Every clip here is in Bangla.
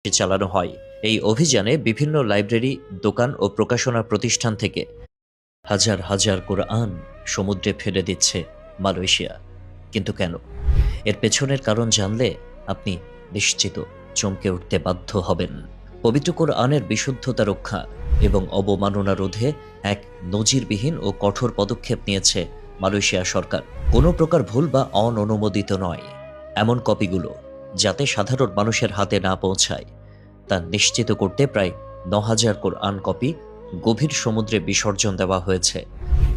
চালানো হয়। এই অভিযানে বিভিন্ন লাইব্রেরি, দোকান ও প্রকাশনা প্রতিষ্ঠান থেকে হাজার হাজার কোরআন সমুদ্রে ফেলে দিচ্ছে মালয়েশিয়া। কিন্তু কেন? এর পেছনের কারণ জানলে আপনি নিশ্চিত চমকে উঠতে বাধ্য হবেন। পবিত্র কোরআনের বিশুদ্ধতা রক্ষা এবং অবমাননা রোধে এক নজিরবিহীন ও কঠোর পদক্ষেপ নিয়েছে মালয়েশিয়া সরকার। কোনো প্রকার ভুল বা অননুমোদিত নয় এমন কপিগুলো যাতে সাধারণ মানুষের হাতে না পৌঁছায় তা নিশ্চিত করতে প্রায় ৯,০০০ কোরআন কপি গভীর সমুদ্রে বিসর্জন দেওয়া হয়েছে।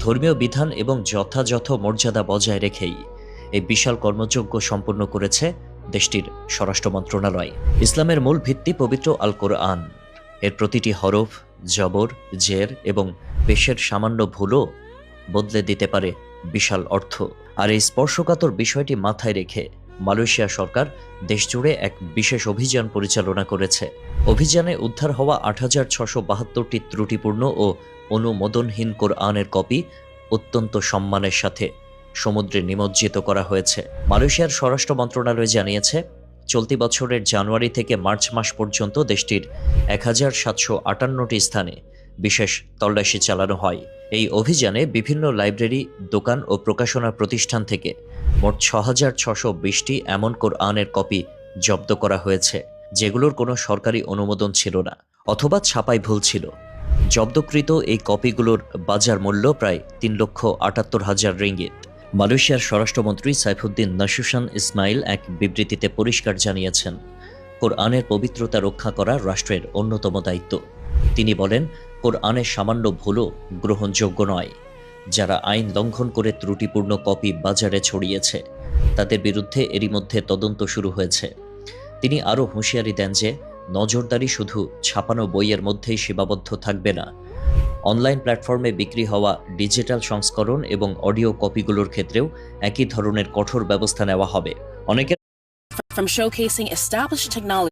ধর্মীয় বিধান এবং যথাযথ মর্যাদা বজায় রেখেই এই বিশাল কর্মযজ্ঞ সম্পন্ন করেছে দেশটির স্বরাষ্ট্র মন্ত্রণালয়। ইসলামের মূল ভিত্তি পবিত্র আল কোরআন। এর প্রতিটি হরফ, জবর, জের এবং পেশের সামান্য ভুলও বদলে দিতে পারে বিশাল অর্থ। আর এই স্পর্শকাতর বিষয়টি মাথায় রেখে মালয়েশিয়া সরকার দেশজুড়ে এক বিশেষ অভিযান পরিচালনা করেছে। অভিযানে উদ্ধার হওয়া ৮,৬৭২টি ত্রুটিপূর্ণ ও অনুমোদনহীন কোরআনের কপি অত্যন্ত সম্মানের সাথে সমুদ্রে নিমজ্জিত করা হয়েছে। মালয়েশিয়ার স্বরাষ্ট্র মন্ত্রণালয় জানিয়েছে, চলতি বছরের জানুয়ারি থেকে মার্চ মাস পর্যন্ত দেশটির ১,৭৫৮টি স্থানে বিশেষ তল্লাশি চালানো হয়। এই অভিযানে বিভিন্ন লাইব্রেরি, দোকান ও প্রকাশনা প্রতিষ্ঠান থেকে মোট ৬,৬২০টি এমন কোরআনের কপি জব্দ করা হয়েছে যেগুলোর কোনো সরকারি অনুমোদন ছিল না অথবা ছাপায় ভুল ছিল। জব্দকৃত এই কপিগুলোর বাজার মূল্য প্রায় ৩,৭৮,০০০ রিঙ্গিত। মালয়েশিয়ার স্বরাষ্ট্রমন্ত্রী সাইফুদ্দিন নসুশান ইসমাইল এক বিবৃতিতে পরিষ্কার জানিয়েছেন, কোরআনের পবিত্রতা রক্ষা করা রাষ্ট্রের অন্যতম দায়িত্ব। তিনি বলেন, কোরআনের সামান্য ভুলও গ্রহণযোগ্য নয়। যারা আইন লঙ্ঘন করে ত্রুটিপূর্ণ কপি বাজারে ছড়িয়েছে তাদের বিরুদ্ধে এরই মধ্যে তদন্ত শুরু হয়েছে। তিনি আরও হুঁশিয়ারি দেন যে নজরদারি শুধু ছাপানো বইয়ের মধ্যেই সীমাবদ্ধ থাকবে না। অনলাইন প্ল্যাটফর্মে বিক্রি হওয়া ডিজিটাল সংস্করণ এবং অডিও কপিগুলোর ক্ষেত্রেও একই ধরনের কঠোর ব্যবস্থা নেওয়া হবে। অনেকের From showcasing established technology